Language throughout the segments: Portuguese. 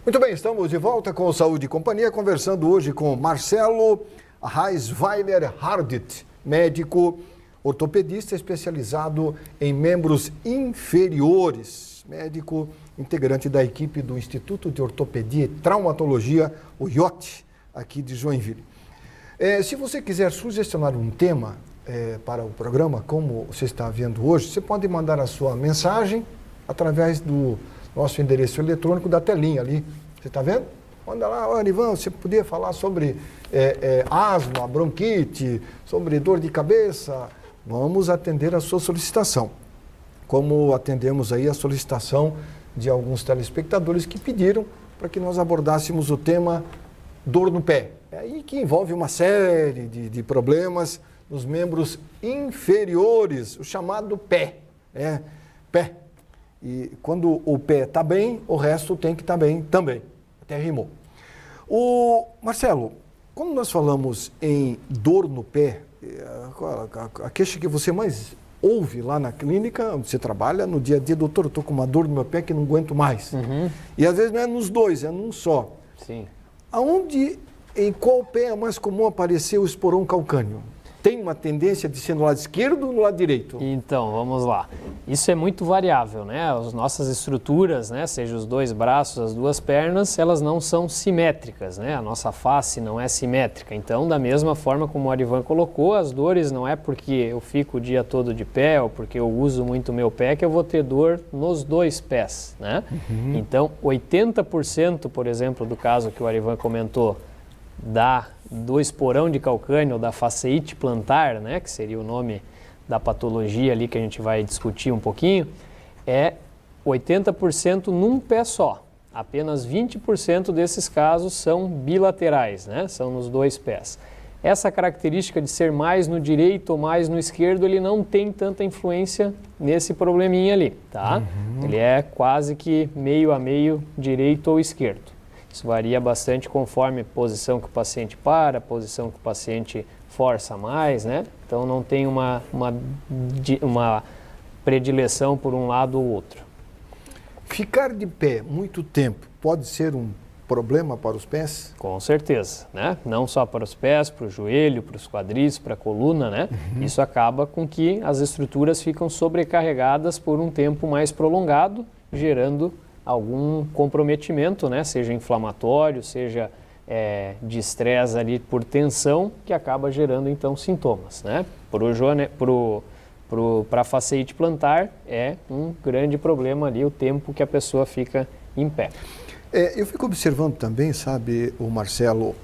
Muito bem, estamos de volta com o Saúde e Companhia, conversando hoje com Marcelo Reisweiler Hardit, médico ortopedista especializado em membros inferiores, médico integrante da equipe do Instituto de Ortopedia e Traumatologia, o IOT, aqui de Joinville. Se você quiser sugestionar um tema para o programa, como você está vendo hoje, você pode mandar a sua mensagem através do nosso endereço eletrônico da telinha ali. Você está vendo? Manda lá, olha, Ivan, você podia falar sobre asma, bronquite, sobre dor de cabeça. Vamos atender a sua solicitação. Como atendemos aí a solicitação de alguns telespectadores que pediram para que nós abordássemos o tema dor no pé. É aí que envolve uma série de problemas nos membros inferiores, o chamado pé. Pé. E quando o pé está bem, o resto tem que estar bem também. Até rimou. Marcelo, quando nós falamos em dor no pé, a queixa que você mais ouve lá na clínica, onde você trabalha, no dia a dia, doutor, eu estou com uma dor no meu pé que não aguento mais. Uhum. E às vezes não é nos dois, é num só. Sim. Em qual pé é mais comum aparecer o esporão calcâneo? Tem uma tendência de ser no lado esquerdo ou no lado direito? Então, vamos lá. Isso é muito variável, né? As nossas estruturas, né, seja os dois braços, as duas pernas, elas não são simétricas, né? A nossa face não é simétrica. Então, da mesma forma como o Arivan colocou, as dores não é porque eu fico o dia todo de pé ou porque eu uso muito o meu pé que eu vou ter dor nos dois pés, né? Uhum. Então, 80%, por exemplo, do caso que o Arivan comentou, do esporão de calcânio, ou da faceite plantar, né, que seria o nome da patologia ali que a gente vai discutir um pouquinho, é 80% num pé só. Apenas 20% desses casos são bilaterais, né, são nos dois pés. Essa característica de ser mais no direito ou mais no esquerdo, ele não tem tanta influência nesse probleminha ali, tá? Uhum. Ele é quase que meio a meio, direito ou esquerdo. Isso varia bastante conforme a posição que o paciente para, a posição que o paciente força mais, né? Então não tem uma predileção por um lado ou outro. Ficar de pé muito tempo pode ser um problema para os pés? Com certeza, né? Não só para os pés, para o joelho, para os quadris, para a coluna, né? Uhum. Isso acaba com que as estruturas ficam sobrecarregadas por um tempo mais prolongado, gerando algum comprometimento, né? Seja inflamatório, seja de estresse ali por tensão, que acaba gerando então sintomas, né? Para a faceite plantar é um grande problema ali o tempo que a pessoa fica em pé. Eu fico observando também, sabe, o Marcelo,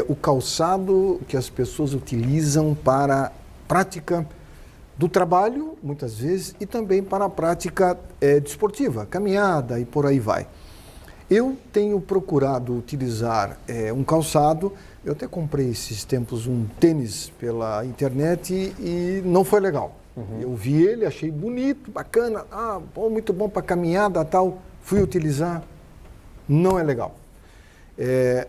o calçado que as pessoas utilizam para prática do trabalho, muitas vezes, e também para a prática desportiva, caminhada e por aí vai. Eu tenho procurado utilizar um calçado, eu até comprei esses tempos um tênis pela internet e não foi legal. Uhum. Eu vi ele, achei bonito, bacana, muito bom para caminhada e tal, fui utilizar, não é legal.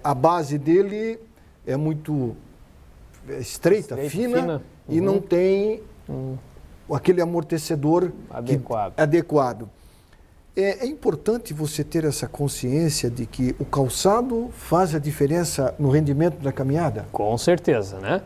A base dele é muito estreita, fina. Uhum. E não tem aquele amortecedor adequado. É importante você ter essa consciência de que o calçado faz a diferença no rendimento da caminhada? Com certeza, né?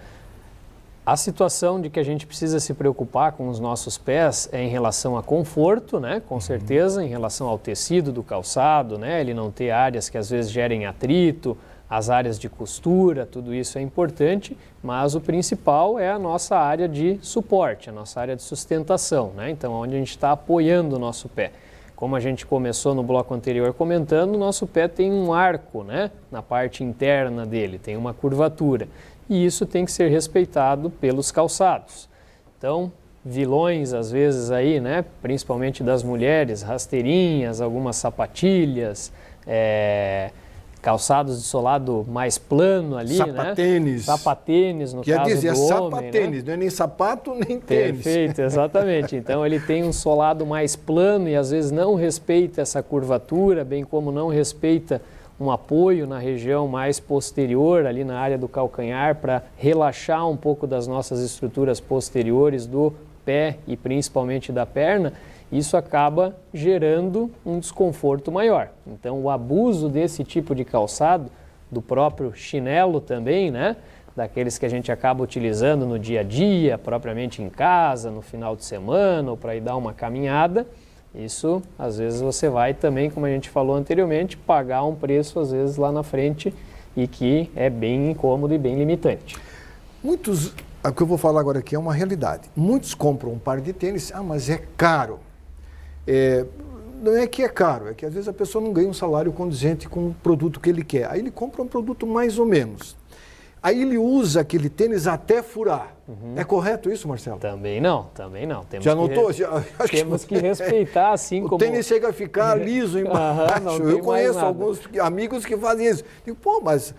A situação de que a gente precisa se preocupar com os nossos pés é em relação a conforto, né? Com certeza, em relação ao tecido do calçado, né? Ele não ter áreas que às vezes gerem atrito, as áreas de costura, tudo isso é importante, mas o principal é a nossa área de suporte, a nossa área de sustentação, né? Então, onde a gente está apoiando o nosso pé. Como a gente começou no bloco anterior comentando, o nosso pé tem um arco, né? Na parte interna dele, tem uma curvatura. E isso tem que ser respeitado pelos calçados. Então, vilões às vezes aí, né? Principalmente das mulheres, rasteirinhas, algumas sapatilhas, calçados de solado mais plano ali, sapatênis. Né? Sapatênis, no caso do homem. Quer dizer, sapatênis, né? Não é nem sapato, nem tênis. Perfeito, exatamente. Então, ele tem um solado mais plano e às vezes não respeita essa curvatura, bem como não respeita um apoio na região mais posterior, ali na área do calcanhar, para relaxar um pouco das nossas estruturas posteriores do pé e principalmente da perna. isso acaba gerando um desconforto maior. Então, o abuso desse tipo de calçado, do próprio chinelo também, né? Daqueles que a gente acaba utilizando no dia a dia, propriamente em casa, no final de semana, ou para ir dar uma caminhada, isso, às vezes, você vai também, como a gente falou anteriormente, pagar um preço, às vezes, lá na frente, e que é bem incômodo e bem limitante. Muitos, o que eu vou falar agora aqui é uma realidade. Muitos compram um par de tênis, mas é caro. Não é que é caro, é que às vezes a pessoa não ganha um salário condizente com o produto que ele quer. Aí ele compra um produto mais ou menos. Aí ele usa aquele tênis até furar. É correto isso, Marcelo? Também não, também não. Temos já notou? Temos que respeitar, assim como... O tênis chega a ficar liso embaixo. Eu conheço alguns amigos que fazem isso. Digo, pô, mas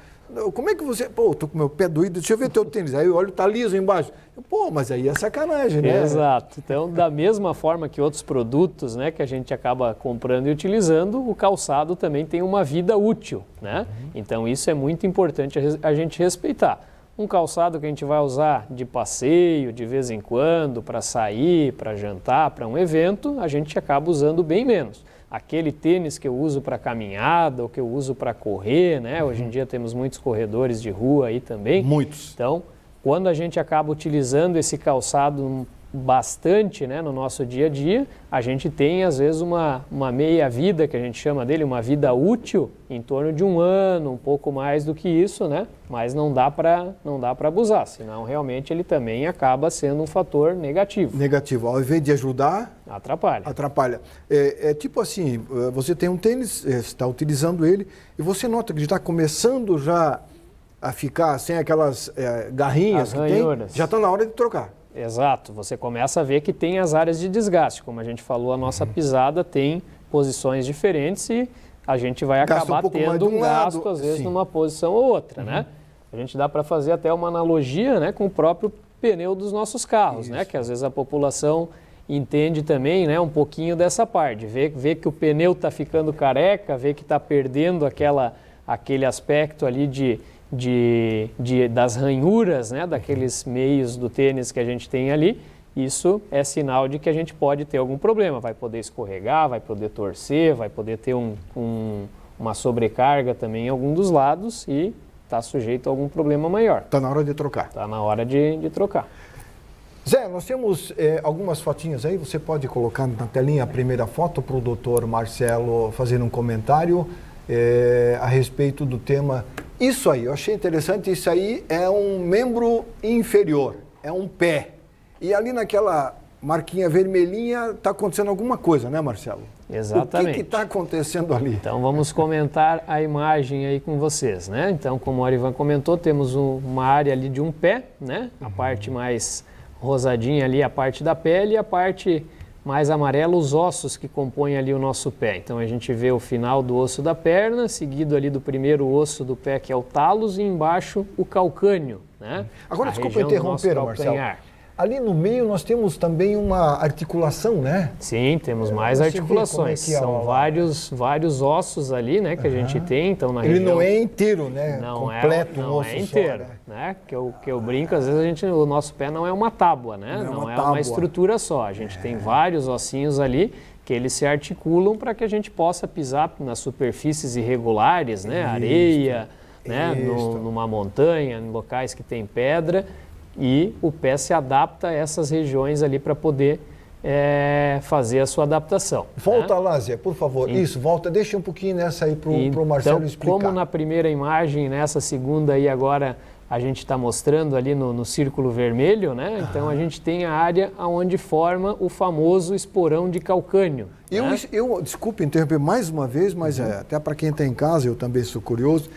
como é que você... Pô, tô com meu pé doído, deixa eu ver teu tênis. Aí eu olho, tá liso embaixo. Pô, mas aí é sacanagem, né? Exato. Então, da mesma forma que outros produtos, né, que a gente acaba comprando e utilizando, o calçado também tem uma vida útil, né? Então, isso é muito importante a gente respeitar. Um calçado que a gente vai usar de passeio, de vez em quando, para sair, para jantar, para um evento, a gente acaba usando bem menos. Aquele tênis que eu uso para caminhada ou que eu uso para correr, né? Hoje em dia temos muitos corredores de rua aí também. Muitos. Então, quando a gente acaba utilizando esse calçado bastante, né, no nosso dia a dia, a gente tem às vezes uma meia-vida, que a gente chama dele, uma vida útil, em torno de 1 ano, um pouco mais do que isso, né? Mas não dá para abusar, senão realmente ele também acaba sendo um fator negativo. Negativo, ao invés de ajudar... Atrapalha. Atrapalha. É tipo assim, você tem um tênis, está utilizando ele, e você nota que está começando já a ficar sem aquelas garrinhas que tem, já está na hora de trocar. Exato, você começa a ver que tem as áreas de desgaste. Como a gente falou, a nossa pisada tem posições diferentes e a gente vai acabar tendo um gasto, às vezes, numa posição ou outra, né? A gente dá para fazer até uma analogia, né, com o próprio pneu dos nossos carros, né? Que às vezes a população entende também, né, um pouquinho dessa parte. Vê que o pneu está ficando careca, vê que está perdendo aquele aspecto ali das ranhuras, né, daqueles meios do tênis que a gente tem ali, isso é sinal de que a gente pode ter algum problema, vai poder escorregar, vai poder torcer, vai poder ter uma sobrecarga também em algum dos lados e está sujeito a algum problema maior. Está na hora de trocar. Está na hora de trocar. Zé, nós temos algumas fotinhas aí, você pode colocar na telinha a primeira foto para o doutor Marcelo fazer um comentário a respeito do tema. Isso aí, eu achei interessante, isso aí é um membro inferior, é um pé. E ali naquela marquinha vermelhinha está acontecendo alguma coisa, né, Marcelo? Exatamente. O que está acontecendo ali? Então vamos comentar a imagem aí com vocês, né? Então, como o Arivan comentou, temos uma área ali de um pé, né? A parte mais rosadinha ali, a parte da pele, e a parte mais amarela, os ossos que compõem ali o nosso pé. Então a gente vê o final do osso da perna, seguido ali do primeiro osso do pé, que é o talos, e embaixo o calcânio, né? Agora, desculpa interromper, Marcelo. Ali no meio nós temos também uma articulação, né? Sim, temos mais articulações. São vários ossos ali, né, que a gente tem. Então, na Ele região... não é inteiro, né? Não completo, não osso é inteiro, só, né? Que eu brinco, às vezes o nosso pé não é uma tábua, né? Não é uma estrutura só. A gente tem vários ossinhos ali que eles se articulam para que a gente possa pisar nas superfícies irregulares, né? Areia, né? Numa montanha, em locais que tem pedra. E o pé se adapta a essas regiões ali para poder fazer a sua adaptação. Volta lá, Zé, por favor. Isso, volta, deixa um pouquinho nessa aí para o Marcelo explicar. Como na primeira imagem, nessa segunda aí agora a gente está mostrando ali no círculo vermelho, né? Então a gente tem a área onde forma o famoso esporão de calcânio. Desculpe interromper mais uma vez, mas até para quem está em casa, eu também sou curioso.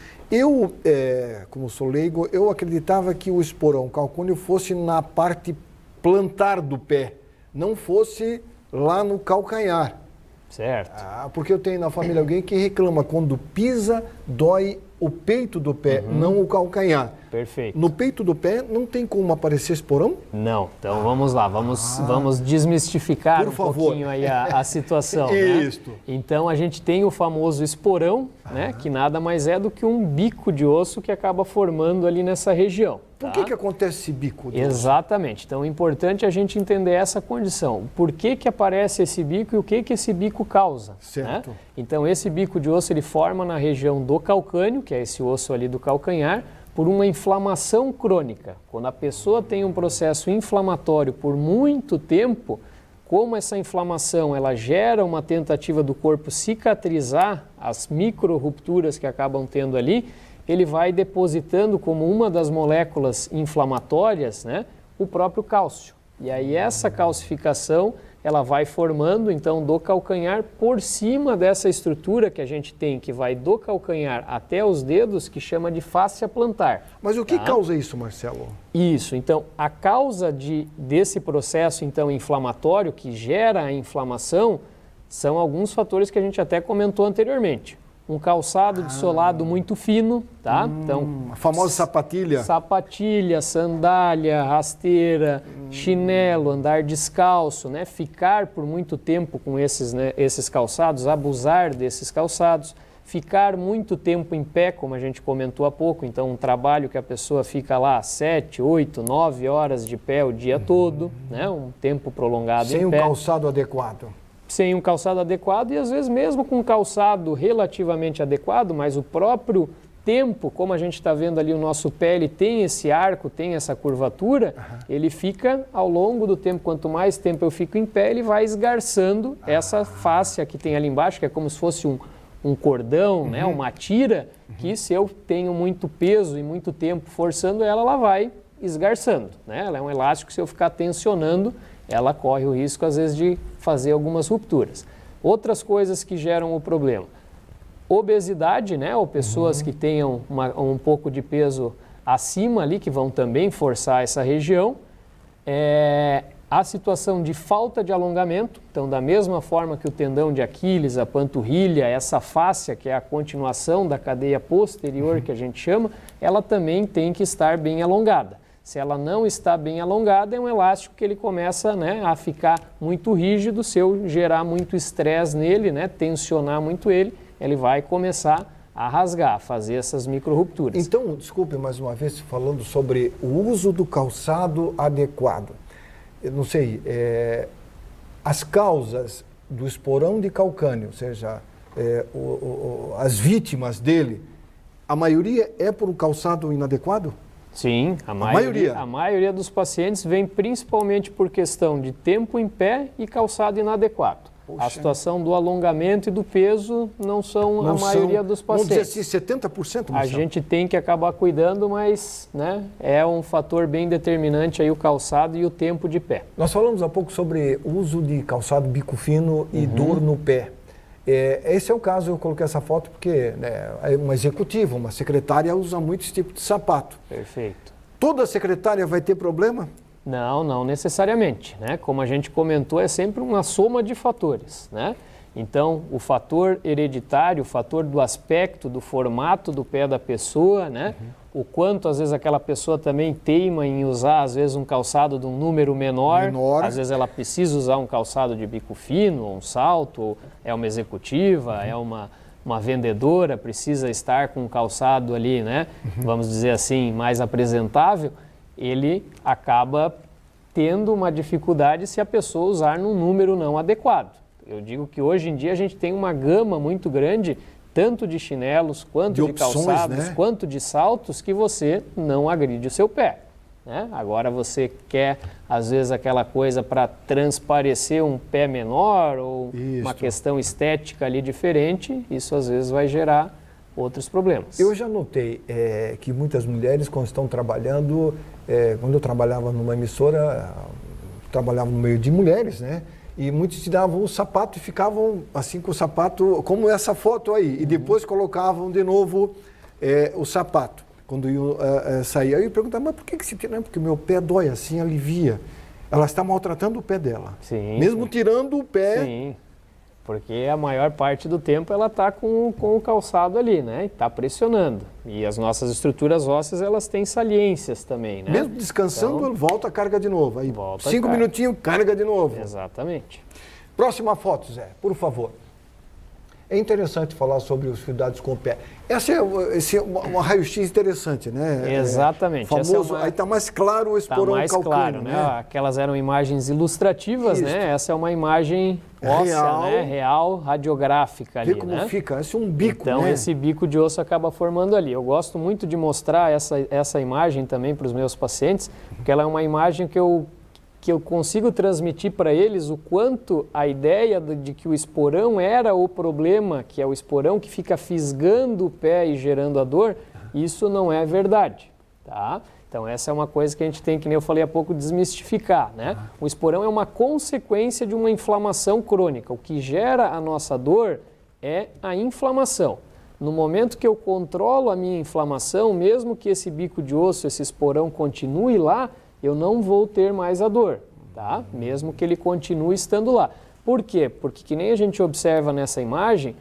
Como sou leigo, eu acreditava que o esporão calcânio fosse na parte plantar do pé, não fosse lá no calcanhar. Certo. Porque eu tenho na família alguém que reclama quando pisa, dói o peito do pé, não o calcanhar. Perfeito. No peito do pé não tem como aparecer esporão? Não. Então vamos lá, vamos desmistificar pouquinho aí a situação. Isso. Né? Então a gente tem o famoso esporão, né, que nada mais é do que um bico de osso que acaba formando ali nessa região. Por que acontece esse bico? Exatamente. Então, é importante a gente entender essa condição. Por que aparece esse bico e o que esse bico causa? Certo. Né? Então, esse bico de osso ele forma na região do calcâneo, que é esse osso ali do calcanhar, por uma inflamação crônica. Quando a pessoa tem um processo inflamatório por muito tempo, como essa inflamação ela gera uma tentativa do corpo cicatrizar as micro-rupturas que acabam tendo ali, ele vai depositando como uma das moléculas inflamatórias, né, o próprio cálcio. E aí essa calcificação, ela vai formando, então, do calcanhar por cima dessa estrutura que a gente tem, que vai do calcanhar até os dedos, que chama de fáscia plantar. Mas o que causa isso, Marcelo? Isso, então, a causa desse processo, então, inflamatório, que gera a inflamação, são alguns fatores que a gente até comentou anteriormente. Um calçado de solado muito fino, tá? Então, a famosa sapatilha. Sapatilha, sandália, rasteira, chinelo, andar descalço, né? Ficar por muito tempo com esses calçados, abusar desses calçados, ficar muito tempo em pé, como a gente comentou há pouco, então um trabalho que a pessoa fica lá 7, 8, 9 horas de pé o dia todo, né? Um tempo prolongado em pé. Sem um calçado adequado. Sem um calçado adequado e às vezes mesmo com um calçado relativamente adequado, mas o próprio tempo, como a gente está vendo ali o nosso pé, ele tem esse arco, tem essa curvatura, ele fica ao longo do tempo, quanto mais tempo eu fico em pé, ele vai esgarçando essa fáscia que tem ali embaixo, que é como se fosse um cordão, né, uma tira, que se eu tenho muito peso e muito tempo forçando ela, ela vai esgarçando, né? Ela é um elástico, se eu ficar tensionando, ela corre o risco, às vezes, de fazer algumas rupturas. Outras coisas que geram o problema. Obesidade, né? Ou pessoas que tenham um pouco de peso acima ali, que vão também forçar essa região. A situação de falta de alongamento. Então, da mesma forma que o tendão de Aquiles, a panturrilha, essa fáscia, que é a continuação da cadeia posterior, que a gente chama, ela também tem que estar bem alongada. Se ela não está bem alongada, é um elástico que ele começa, né, a ficar muito rígido. Se eu gerar muito estresse nele, né, tensionar muito ele vai começar a rasgar, a fazer essas micro-rupturas. Então, desculpe mais uma vez, falando sobre o uso do calçado adequado. Eu não sei, as causas do esporão de calcânio, ou seja, as vítimas dele, a maioria é por um calçado inadequado? Sim, a maioria dos pacientes vem principalmente por questão de tempo em pé e calçado inadequado. Poxa. A situação do alongamento e do peso não são a maioria dos pacientes. Vamos dizer assim, 70%? A gente tem que acabar cuidando, mas, né, é um fator bem determinante aí o calçado e o tempo de pé. Nós falamos há pouco sobre o uso de calçado bico fino e dor no pé. Esse é o caso, eu coloquei essa foto porque, né, uma executiva, uma secretária usa muito esse tipo de sapato. Perfeito. Toda secretária vai ter problema? Não, não necessariamente, né? Como a gente comentou, é sempre uma soma de fatores, né? Então, o fator hereditário, o fator do aspecto, do formato do pé da pessoa, né? O quanto, às vezes, aquela pessoa também teima em usar, às vezes, um calçado de um número menor. Às vezes, ela precisa usar um calçado de bico fino, um salto, ou é uma executiva, é uma vendedora, precisa estar com um calçado ali, né? Vamos dizer assim, mais apresentável. Ele acaba tendo uma dificuldade se a pessoa usar num número não adequado. Eu digo que hoje em dia a gente tem uma gama muito grande, tanto de chinelos, quanto de opções, calçados, né? Quanto de saltos, que você não agride o seu pé, né? Agora você quer, às vezes, aquela coisa para transparecer um pé menor ou uma questão estética ali diferente, isso às vezes vai gerar outros problemas. Eu já notei que muitas mulheres, quando estão trabalhando, quando eu trabalhava numa emissora, trabalhava no meio de mulheres, né? E muitos tiravam o sapato e ficavam assim com o sapato, como essa foto aí, e depois colocavam de novo o sapato, quando iam sair. Aí eu perguntava, mas por que se tira? Porque meu pé dói assim, alivia. Ela está maltratando o pé dela. Sim. Mesmo tirando o pé. Sim. Porque a maior parte do tempo ela está com o calçado ali, né? Está pressionando. E as nossas estruturas ósseas, elas têm saliências também, né? Mesmo descansando, então, volta a carga de novo. Aí 5 minutinhos, carga de novo. Exatamente. Próxima foto, Zé, por favor. É interessante falar sobre os cuidados com o pé. Esse é uma raio-x interessante, né? Exatamente. Famoso, aí está mais claro o esporão calcâneo. Está mais claro, né? Aquelas eram imagens ilustrativas, né? Essa é uma imagem óssea, real, né? Real, radiográfica ali, vê como fica, esse é um bico, então, né? esse bico de osso acaba formando ali. Eu gosto muito de mostrar essa imagem também para os meus pacientes, porque ela é uma imagem que eu consigo transmitir para eles o quanto a ideia de que o esporão era o problema, que é o esporão que fica fisgando o pé e gerando a dor, isso não é verdade, tá? Então essa é uma coisa que a gente tem, que nem eu falei há pouco, desmistificar, né? O esporão é uma consequência de uma inflamação crônica. O que gera a nossa dor é a inflamação. No momento que eu controlo a minha inflamação, mesmo que esse bico de osso, esse esporão continue lá, eu não vou ter mais a dor, tá? Mesmo que ele continue estando lá. Por quê? Porque, que nem a gente observa nessa imagem,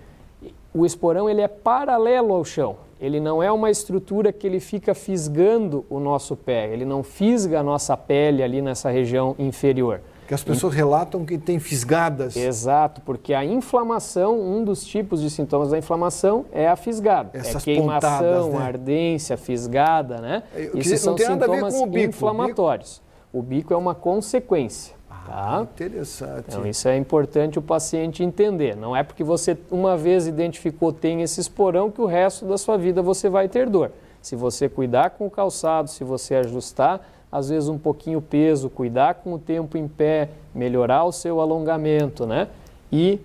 o esporão ele é paralelo ao chão. Ele não é uma estrutura que ele fica fisgando o nosso pé, ele não fisga a nossa pele ali nessa região inferior. Que as pessoas relatam que tem fisgadas. Exato, porque a inflamação, um dos tipos de sintomas da inflamação é a fisgada. Essas queimação, pontadas, né? Ardência, fisgada, né? Isso são sintomas inflamatórios. O bico é uma consequência. Tá? Interessante. Então isso é importante o paciente entender. Não é porque você uma vez identificou tem esse esporão que o resto da sua vida você vai ter dor. Se você cuidar com o calçado, se você ajustar, às vezes um pouquinho o peso, cuidar com o tempo em pé, melhorar o seu alongamento, né? E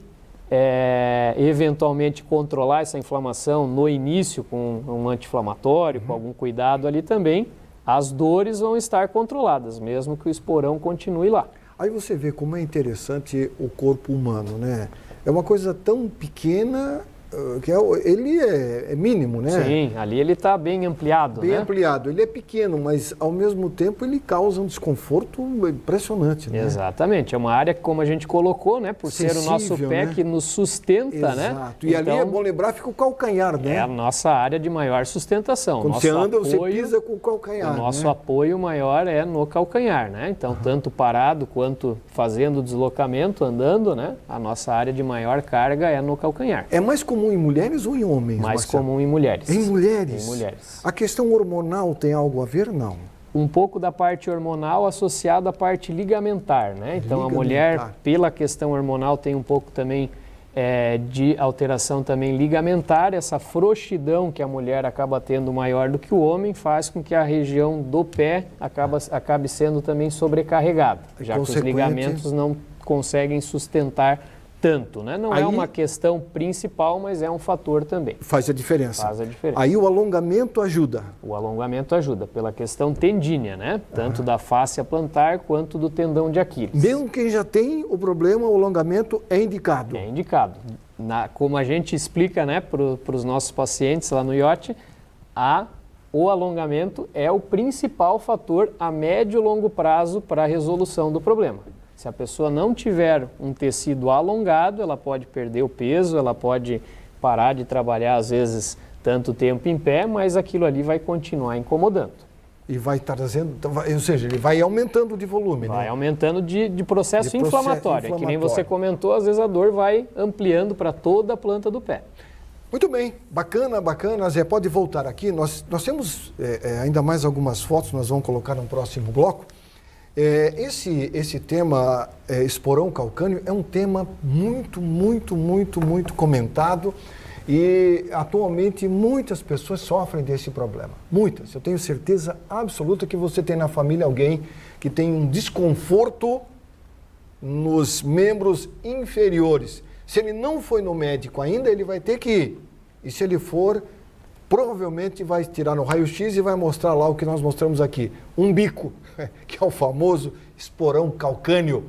eventualmente controlar essa inflamação no início com um anti-inflamatório, com algum cuidado ali também, as dores vão estar controladas, mesmo que o esporão continue lá. Aí você vê como é interessante o corpo humano, né? É uma coisa tão pequena que ele é mínimo, né? Sim, ali ele está bem ampliado, bem ampliado. Ele é pequeno, mas ao mesmo tempo ele causa um desconforto impressionante, né? Exatamente. É uma área que, como a gente colocou, né? Por ser o nosso pé, né? Que nos sustenta, exato, né? Exato. E então, ali é bom lembrar, fica o calcanhar, né? É a nossa área de maior sustentação. Quando você anda, você pisa com o calcanhar. O nosso apoio maior é no calcanhar, né? Então, tanto parado quanto fazendo deslocamento, andando, né? A nossa área de maior carga é no calcanhar. É mais comum em mulheres ou em homens? Mais comum em mulheres. Em mulheres? Em mulheres. A questão hormonal tem algo a ver, não? Um pouco da parte hormonal associada à parte ligamentar, né? Então, a mulher, pela questão hormonal, tem um pouco também de alteração também ligamentar. Essa frouxidão que a mulher acaba tendo maior do que o homem faz com que a região do pé acabe sendo também sobrecarregada, já que os ligamentos não conseguem sustentar tanto, né? Não é uma questão principal, mas é um fator também. Faz a diferença. Faz a diferença. Aí o alongamento ajuda. O alongamento ajuda, pela questão tendínea, né? Tanto da fáscia plantar quanto do tendão de Aquiles. Mesmo quem já tem o problema, o alongamento é indicado. É indicado. Como a gente explica, né, para os nossos pacientes lá no IoT, o alongamento é o principal fator a médio e longo prazo para a resolução do problema. Se a pessoa não tiver um tecido alongado, ela pode perder o peso, ela pode parar de trabalhar, às vezes, tanto tempo em pé, mas aquilo ali vai continuar incomodando. E vai trazendo, ou seja, ele vai aumentando de volume, vai, né? Aumentando de processo inflamatório. Que nem você comentou, às vezes a dor vai ampliando para toda a planta do pé. Muito bem, bacana, bacana. Zé, pode voltar aqui. Nós temos ainda mais algumas fotos, nós vamos colocar no próximo bloco. Esse tema esporão calcâneo é um tema muito comentado e atualmente muitas pessoas sofrem desse problema. Muitas. Eu tenho certeza absoluta que você tem na família alguém que tem um desconforto nos membros inferiores. Se ele não foi no médico ainda, ele vai ter que ir. E se ele for, provavelmente vai tirar no raio-x e vai mostrar lá o que nós mostramos aqui. Um bico, que é o famoso esporão calcâneo.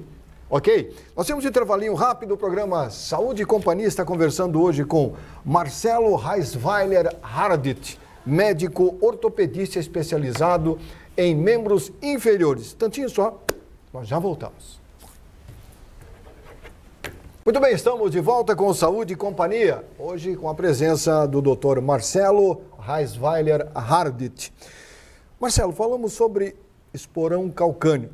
Ok? Nós temos um intervalinho rápido. O programa Saúde e Companhia está conversando hoje com Marcelo Reisweiler Hardit, médico ortopedista especializado em membros inferiores. Tantinho só, nós já voltamos. Muito bem, estamos de volta com Saúde e Companhia, hoje com a presença do Dr. Marcelo Reisweiler Hardit. Marcelo, falamos sobre esporão calcâneo.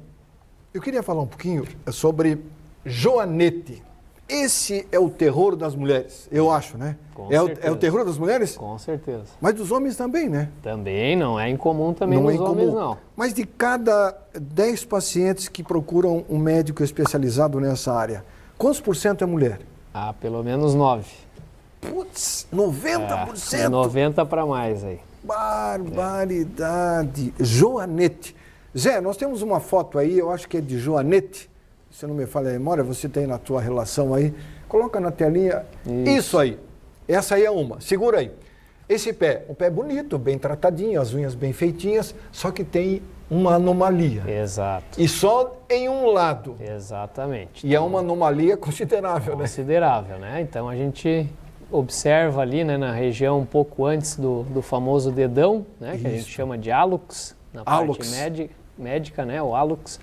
Eu queria falar um pouquinho sobre joanete. esse é o terror das mulheres, eu acho, né? É o terror das mulheres? Com certeza. Mas dos homens também, né? Também, não é incomum também nos homens, não. Mas de cada 10 pacientes que procuram um médico especializado nessa área, quantos por cento é mulher? Ah, pelo menos 9. Putz, 90%? 90 para mais aí. Barbaridade. Joanete. Zé, nós temos uma foto aí, eu acho que é de Joanete. Se não me falha a memória, você tem na tua relação aí. Coloca na telinha. Isso aí. Essa aí é uma. Segura aí. Esse pé, um pé bonito, bem tratadinho, as unhas bem feitinhas, só que tem uma anomalia. Exato. E só em um lado. Exatamente. E é uma anomalia considerável, né? Considerável, né? Então a gente observa ali, né, na região um pouco antes do famoso dedão, né, que a gente chama de hálux, na parte médica, né, o hálux.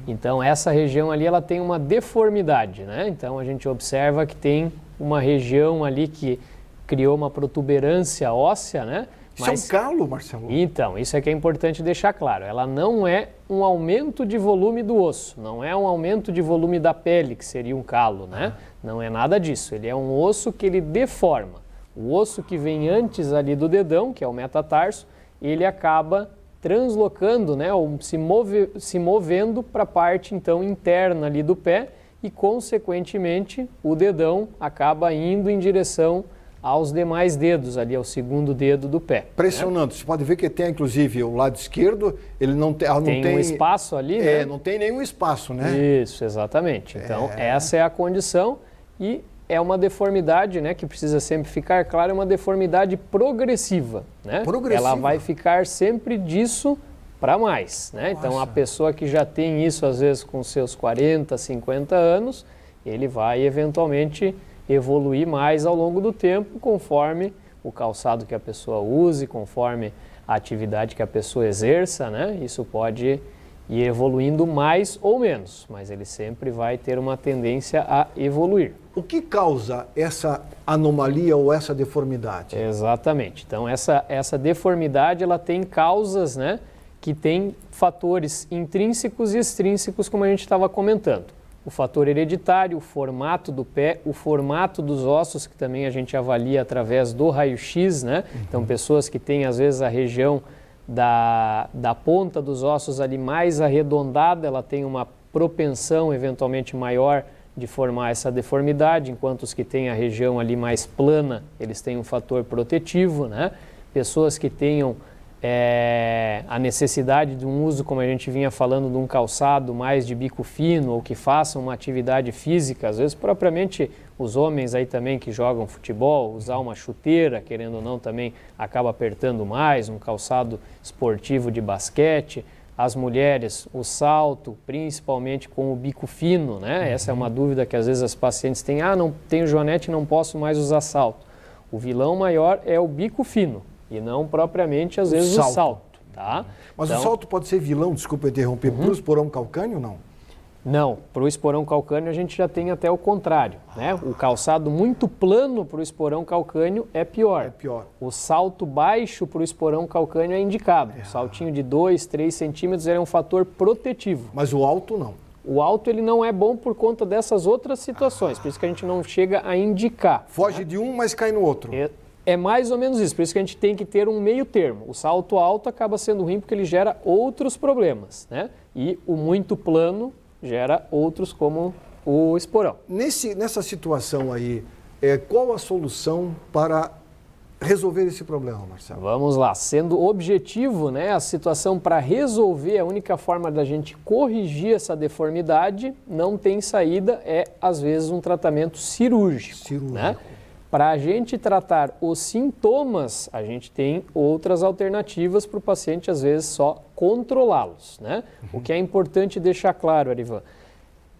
Então essa região ali ela tem uma deformidade, né? Então a gente observa que tem uma região ali que criou uma protuberância óssea, né? Isso é um calo, Marcelo? Então, isso é que é importante deixar claro. Ela não é um aumento de volume do osso, não é um aumento de volume da pele, que seria um calo, né? Não é nada disso. Ele é um osso que ele deforma. O osso que vem antes ali do dedão, que é o metatarso, ele acaba translocando, né? Ou se movendo para a parte, então, interna ali do pé e, consequentemente, o dedão acaba indo em direção aos demais dedos, ali ao segundo dedo do pé. Pressionando. Né? Você pode ver que tem, inclusive, o lado esquerdo, ele não tem... Tem um espaço ali, né? Não tem nenhum espaço, né? Isso, exatamente. Então, essa é a condição e é uma deformidade, né, que precisa sempre ficar claro, é uma deformidade progressiva, né? Progressiva. Ela vai ficar sempre disso para mais, né? Nossa. Então, a pessoa que já tem isso, às vezes, com seus 40, 50 anos, ele vai, eventualmente, evoluir mais ao longo do tempo, conforme o calçado que a pessoa use, conforme a atividade que a pessoa exerça, né? Isso pode ir evoluindo mais ou menos, mas ele sempre vai ter uma tendência a evoluir. O que causa essa anomalia ou essa deformidade? Exatamente. Então, essa deformidade, ela tem causas, né, que tem fatores intrínsecos e extrínsecos, como a gente estava comentando. O fator hereditário, o formato do pé, o formato dos ossos, que também a gente avalia através do raio-x, né? Então, pessoas que têm, às vezes, a região da ponta dos ossos ali mais arredondada, ela tem uma propensão, eventualmente, maior de formar essa deformidade, enquanto os que têm a região ali mais plana, eles têm um fator protetivo, né? Pessoas que tenham a necessidade de um uso, como a gente vinha falando, de um calçado mais de bico fino ou que façam uma atividade física, às vezes propriamente os homens aí também que jogam futebol, usar uma chuteira, querendo ou não, também acaba apertando mais, um calçado esportivo de basquete. As mulheres, o salto, principalmente com o bico fino, né? Essa é uma dúvida que às vezes as pacientes têm, não tenho joanete, não posso mais usar salto. O vilão maior é o bico fino. E não propriamente, às vezes, o salto. Tá? Mas então, o salto pode ser vilão, desculpa interromper, para o esporão calcâneo, não? Não, para o esporão calcâneo a gente já tem até o contrário. Né? O calçado muito plano para o esporão calcâneo é pior. É pior. O salto baixo para o esporão calcâneo é indicado. O saltinho de 2, 3 centímetros é um fator protetivo. Mas o alto não. O alto ele não é bom por conta dessas outras situações, por isso que a gente não chega a indicar. Foge de um, mas cai no outro. É mais ou menos isso, por isso que a gente tem que ter um meio termo. O salto alto acaba sendo ruim porque ele gera outros problemas, né? E o muito plano gera outros como o esporão. Nessa situação aí, qual a solução para resolver esse problema, Marcelo? Vamos lá, sendo objetivo, né, a situação para resolver, a única forma da gente corrigir essa deformidade, não tem saída, às vezes um tratamento cirúrgico. Né? Para a gente tratar os sintomas, a gente tem outras alternativas para o paciente, às vezes, só controlá-los, né? O que é importante deixar claro, Arivan,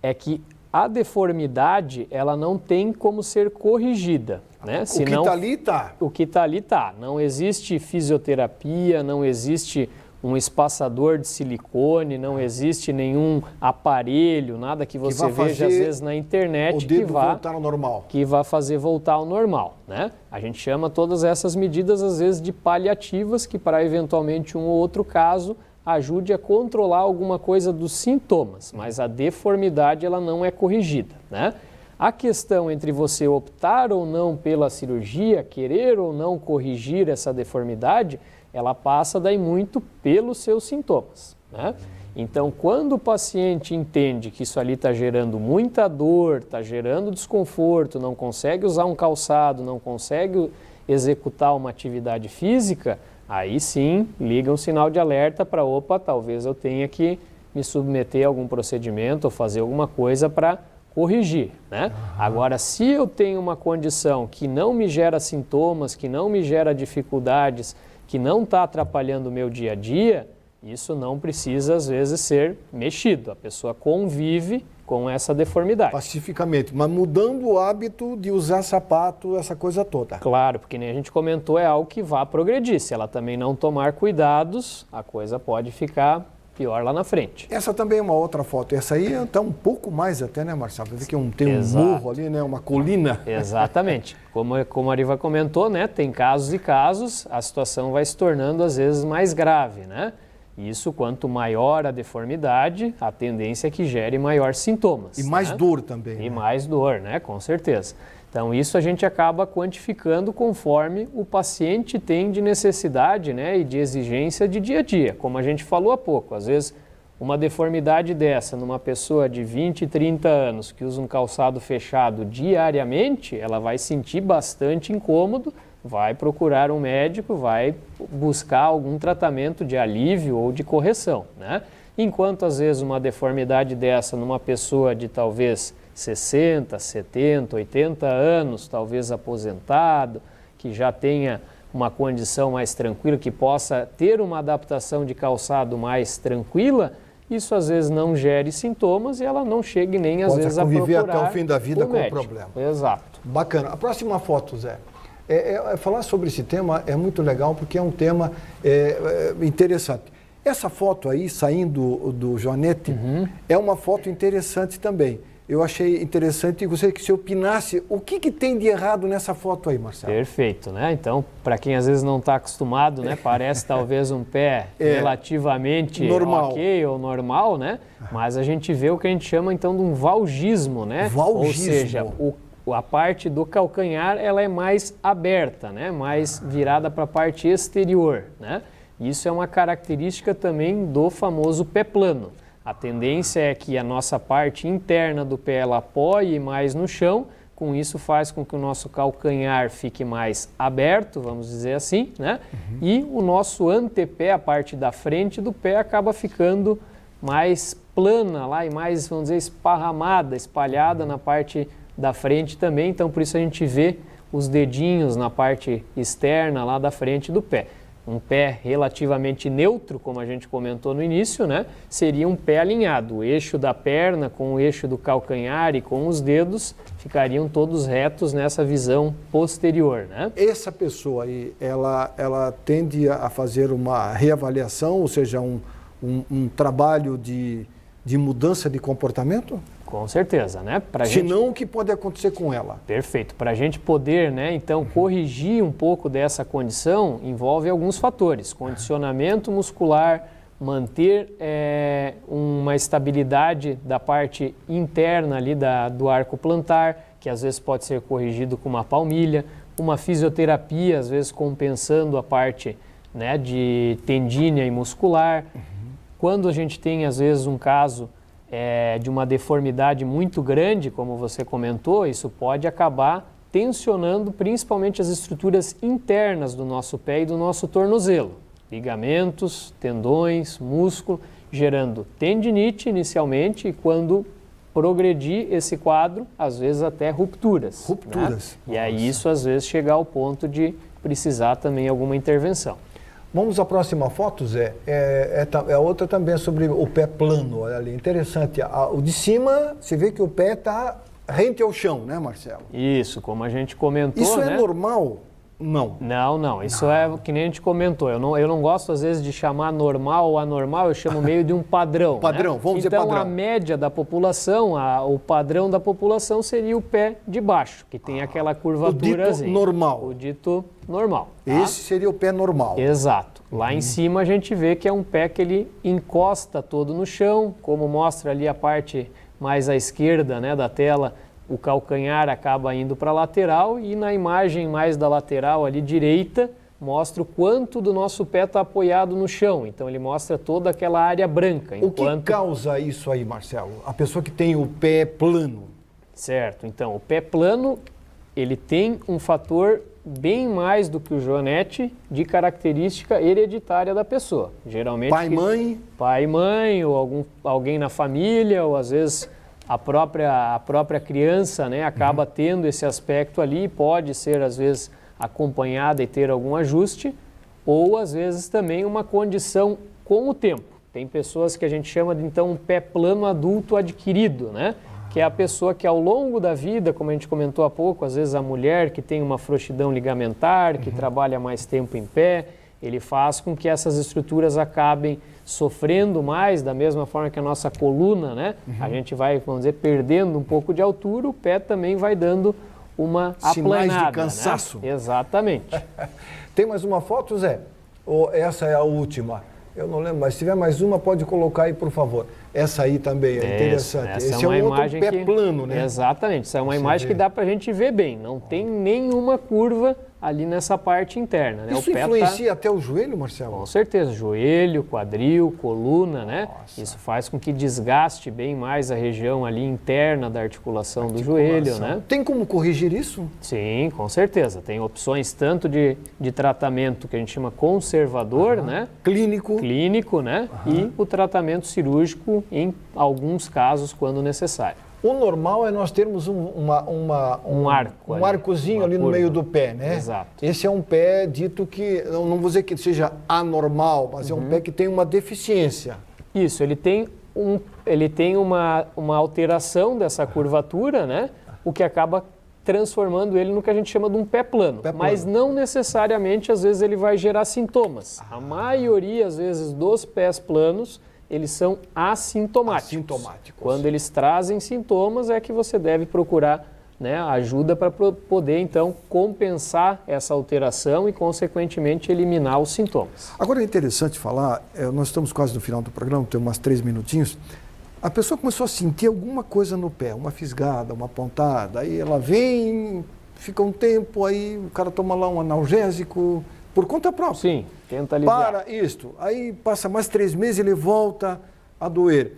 é que a deformidade, ela não tem como ser corrigida, né? O que está ali está. O que está ali está. Não existe fisioterapia, não existe um espaçador de silicone, não existe nenhum aparelho, nada que você veja às vezes na internet voltar ao normal. Que vá fazer voltar ao normal, né? A gente chama todas essas medidas às vezes de paliativas, que para eventualmente um ou outro caso ajude a controlar alguma coisa dos sintomas, mas a deformidade ela não é corrigida, né? A questão entre você optar ou não pela cirurgia, querer ou não corrigir essa deformidade, ela passa daí muito pelos seus sintomas, né? Então, quando o paciente entende que isso ali está gerando muita dor, está gerando desconforto, não consegue usar um calçado, não consegue executar uma atividade física, aí sim liga um sinal de alerta para, opa, talvez eu tenha que me submeter a algum procedimento ou fazer alguma coisa para corrigir, né? Agora, se eu tenho uma condição que não me gera sintomas, que não me gera dificuldades, que não está atrapalhando o meu dia a dia, isso não precisa, às vezes, ser mexido. A pessoa convive com essa deformidade. Pacificamente, mas mudando o hábito de usar sapato, essa coisa toda. Claro, porque nem a gente comentou, é algo que vai progredir. Se ela também não tomar cuidados, a coisa pode ficar pior lá na frente. Essa também é uma outra foto. Essa aí está um pouco mais até, né, Marcelo? Vê que tem um Exato. morro ali, né? Uma colina. Exatamente. Como a Ariva comentou, né? Tem casos e casos, a situação vai se tornando às vezes mais grave, né? Isso, quanto maior a deformidade, a tendência é que gere maior sintomas. E mais dor também. E né? mais dor, né? Com certeza. Então, isso a gente acaba quantificando conforme o paciente tem de necessidade, né? E de exigência de dia a dia. Como a gente falou há pouco, às vezes uma deformidade dessa numa pessoa de 20, 30 anos que usa um calçado fechado diariamente, ela vai sentir bastante incômodo, vai procurar um médico, vai buscar algum tratamento de alívio ou de correção, né? Enquanto, às vezes, uma deformidade dessa numa pessoa de talvez 60, 70, 80 anos, talvez aposentado, que já tenha uma condição mais tranquila, que possa ter uma adaptação de calçado mais tranquila, isso às vezes não gere sintomas e ela não chegue nem às vezes a procurar conviver até o fim da vida com o médico. problema. Exato. Bacana. A próxima foto, Zé. Falar sobre esse tema é muito legal porque é um tema interessante. Essa foto aí, saindo do joanete, é uma foto interessante também. Eu achei interessante e gostaria que você opinasse o que tem de errado nessa foto aí, Marcelo. Perfeito, né? Então, para quem às vezes não está acostumado, né? Parece talvez um pé relativamente normal. ok ou normal, né? Mas a gente vê o que a gente chama então de um valgismo, né? Valgismo. Ou seja, a parte do calcanhar ela é mais aberta, né? Mais virada para a parte exterior, né? Isso é uma característica também do famoso pé plano. A tendência é que a nossa parte interna do pé ela apoie mais no chão, com isso faz com que o nosso calcanhar fique mais aberto, vamos dizer assim, né? E o nosso antepé, a parte da frente do pé, acaba ficando mais plana lá e mais, vamos dizer, esparramada, espalhada na parte da frente também. Então, por isso a gente vê os dedinhos na parte externa lá da frente do pé. Um pé relativamente neutro, como a gente comentou no início, né? Seria um pé alinhado. O eixo da perna com o eixo do calcanhar e com os dedos ficariam todos retos nessa visão posterior, né? Essa pessoa aí, ela tende a fazer uma reavaliação, ou seja, um trabalho de mudança de comportamento? Com certeza, né? Senão, o que pode acontecer com ela? Perfeito. Para a gente poder, né, então, corrigir um pouco dessa condição, envolve alguns fatores. Condicionamento muscular, manter uma estabilidade da parte interna ali do arco plantar, que às vezes pode ser corrigido com uma palmilha, uma fisioterapia, às vezes compensando a parte, né, de tendínea e muscular. Quando a gente tem, às vezes, um caso de uma deformidade muito grande, como você comentou, isso pode acabar tensionando principalmente as estruturas internas do nosso pé e do nosso tornozelo. Ligamentos, tendões, músculo, gerando tendinite inicialmente e quando progredir esse quadro, às vezes até rupturas. Rupturas. Né? E aí isso às vezes chegar ao ponto de precisar também alguma intervenção. Vamos à próxima foto, Zé. A outra também é sobre o pé plano. Olha ali, interessante. O de cima, você vê que o pé está rente ao chão, né, Marcelo? Isso, como a gente comentou, Isso né? é normal? Não. Não. Isso é o que nem a gente comentou. Eu não gosto, às vezes, de chamar normal ou anormal, eu chamo meio de um padrão. Padrão, né? vamos dizer padrão. Então, a média da população, o padrão da população seria o pé de baixo, que tem aquela curvatura. O dito normal. O dito normal. Tá? Esse seria o pé normal. Exato. Lá em cima a gente vê que é um pé que ele encosta todo no chão, como mostra ali a parte mais à esquerda, né, da tela, o calcanhar acaba indo para a lateral e na imagem mais da lateral ali direita, mostra o quanto do nosso pé está apoiado no chão. Então ele mostra toda aquela área branca. O que causa isso aí, Marcelo? A pessoa que tem o pé plano. Certo. Então o pé plano, ele tem um fator bem mais do que o Joanete de característica hereditária da pessoa. Geralmente pai e mãe, ou alguém na família, ou às vezes a própria criança, né, acaba tendo esse aspecto ali, pode ser às vezes acompanhada e ter algum ajuste, ou às vezes também uma condição com o tempo. Tem pessoas que a gente chama de então um pé plano adulto adquirido, né? Que é a pessoa que ao longo da vida, como a gente comentou há pouco, às vezes a mulher que tem uma frouxidão ligamentar, que trabalha mais tempo em pé, ele faz com que essas estruturas acabem sofrendo mais, da mesma forma que a nossa coluna, né? A gente vai, vamos dizer, perdendo um pouco de altura, o pé também vai dando uma aplanada. Sinais de cansaço. Né? Exatamente. Tem mais uma foto, Zé? Ou essa é a última? Eu não lembro, mas se tiver mais uma, pode colocar aí, por favor. Essa aí também é interessante. Esse é um outro pé plano, né? Exatamente. Essa é uma imagem que dá para a gente ver bem. Não tem nenhuma curva ali nessa parte interna. Né? Isso influencia até o joelho, Marcelo? Com certeza. Joelho, quadril, coluna, né? Nossa. Isso faz com que desgaste bem mais a região ali interna da articulação do joelho, né? Tem como corrigir isso? Sim, com certeza. Tem opções tanto de tratamento que a gente chama conservador, né? Clínico, né? E o tratamento cirúrgico em alguns casos, quando necessário. O normal é nós termos um arcozinho ali no meio do pé, né? Exato. Esse é um pé dito que, não vou dizer que seja anormal, mas é um pé que tem uma deficiência. Isso, ele tem uma alteração dessa curvatura, né? O que acaba transformando ele no que a gente chama de um pé plano. Mas não necessariamente, às vezes, ele vai gerar sintomas. A maioria, às vezes, dos pés planos, eles são assintomáticos. Quando eles trazem sintomas, é que você deve procurar, né, ajuda para poder, então, compensar essa alteração e, consequentemente, eliminar os sintomas. Agora é interessante falar, nós estamos quase no final do programa, tem umas 3 minutinhos. A pessoa começou a sentir alguma coisa no pé, uma fisgada, uma pontada, aí ela vem, fica um tempo, aí o cara toma lá um analgésico, por conta própria. Sim, tenta aliviar. Para isto, aí passa mais 3 meses e ele volta a doer.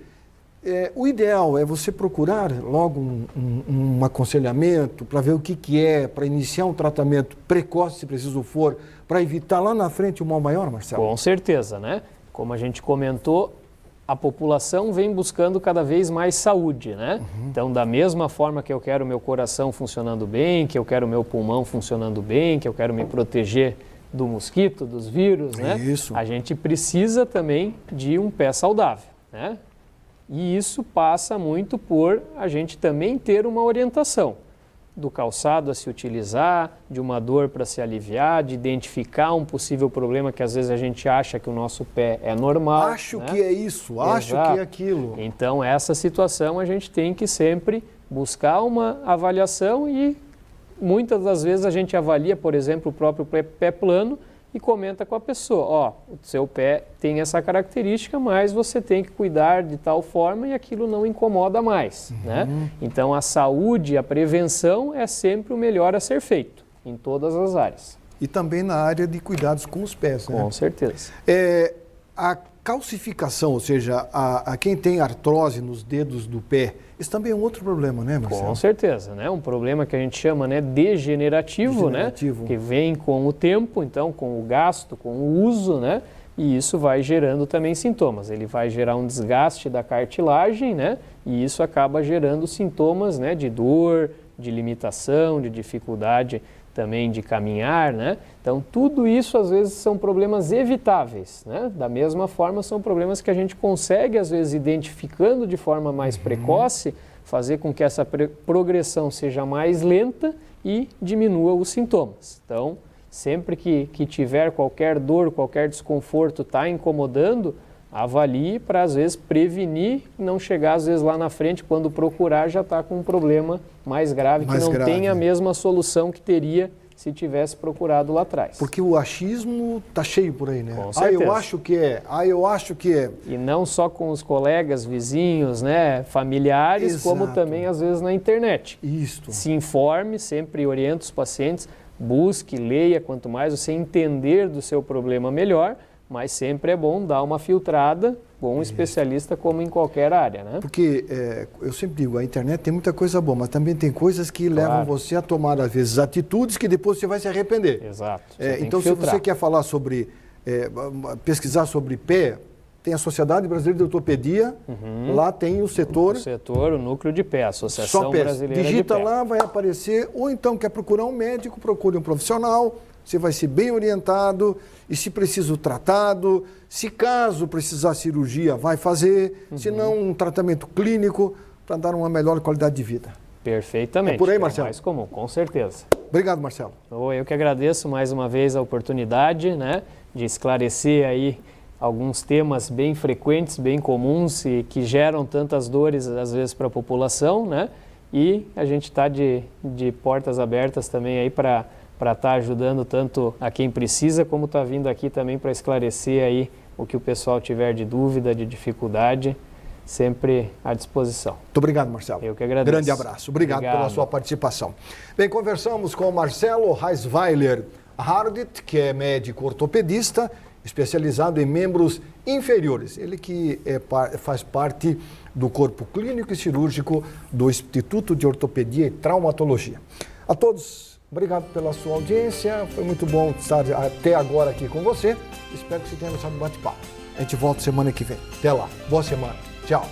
O ideal é você procurar logo um aconselhamento para ver o que é, para iniciar um tratamento precoce, se preciso for, para evitar lá na frente um mal maior, Marcelo? Com certeza, né? Como a gente comentou, a população vem buscando cada vez mais saúde, né? Então, da mesma forma que eu quero meu coração funcionando bem, que eu quero meu pulmão funcionando bem, que eu quero me proteger do mosquito, dos vírus, né? Isso. A gente precisa também de um pé saudável, né? E isso passa muito por a gente também ter uma orientação do calçado a se utilizar, de uma dor para se aliviar, de identificar um possível problema que às vezes a gente acha que o nosso pé é normal. Acho que é isso, acho que é aquilo. Então, essa situação a gente tem que sempre buscar uma avaliação e muitas das vezes a gente avalia, por exemplo, o próprio pé plano e comenta com a pessoa, o seu pé tem essa característica, mas você tem que cuidar de tal forma e aquilo não incomoda mais, né? Então, a saúde, a prevenção é sempre o melhor a ser feito, em todas as áreas. E também na área de cuidados com os pés, né? Com certeza. A calcificação, ou seja, a quem tem artrose nos dedos do pé, isso também é um outro problema, né, Marcelo? Com certeza, né? Um problema que a gente chama, né, degenerativo, né? Que vem com o tempo, então, com o gasto, com o uso, né? E isso vai gerando também sintomas. Ele vai gerar um desgaste da cartilagem, né? E isso acaba gerando sintomas, né, de dor, de limitação, de dificuldade também de caminhar, né? Então, tudo isso às vezes são problemas evitáveis, né? Da mesma forma, são problemas que a gente consegue, às vezes, identificando de forma mais precoce, fazer com que essa progressão seja mais lenta e diminua os sintomas. Então, sempre que tiver qualquer dor, qualquer desconforto, está incomodando, avalie para, às vezes, prevenir, não chegar, às vezes, lá na frente, quando procurar, já está com um problema mais grave, que não tem a mesma solução que teria se tivesse procurado lá atrás. Porque o achismo tá cheio por aí, né? Com certeza. Eu acho que é, eu acho que é. E não só com os colegas, vizinhos, né, familiares, Exato. como também às vezes na internet. Isto. Se informe, sempre oriente os pacientes, busque, leia, quanto mais você entender do seu problema melhor, mas sempre é bom dar uma filtrada com um especialista como em qualquer área, né? Porque eu sempre digo, a internet tem muita coisa boa, mas também tem coisas que levam você a tomar, às vezes, atitudes que depois você vai se arrepender. Exato. Tem Então, que se filtrar. você quer falar sobre, pesquisar sobre pé, tem a Sociedade Brasileira de Ortopedia, lá tem o setor... O núcleo de pé, a Associação Só pés. Brasileira Digita de Pé. lá, vai aparecer, ou então quer procurar um médico, procure um profissional, você vai ser bem orientado, e se preciso tratado, se caso precisar cirurgia, vai fazer, se não um tratamento clínico para dar uma melhor qualidade de vida. Perfeitamente. É por aí, É Marcelo? mais comum, com certeza. Obrigado, Marcelo. Eu que agradeço mais uma vez a oportunidade, né, de esclarecer aí alguns temas bem frequentes, bem comuns e que geram tantas dores às vezes para a população, né? E a gente está de portas abertas também aí para estar ajudando tanto a quem precisa, como está vindo aqui também para esclarecer aí o que o pessoal tiver de dúvida, de dificuldade, sempre à disposição. Muito obrigado, Marcelo. Eu que agradeço. Grande abraço. Obrigado pela sua participação. Bem, conversamos com o Marcelo Reisweiler Hardit, que é médico ortopedista, especializado em membros inferiores. Ele que faz parte do corpo clínico e cirúrgico do Instituto de Ortopedia e Traumatologia. A todos, obrigado pela sua audiência. Foi muito bom estar até agora aqui com você. Espero que você tenha gostado do bate-papo. A gente volta semana que vem. Até lá. Boa semana. Tchau.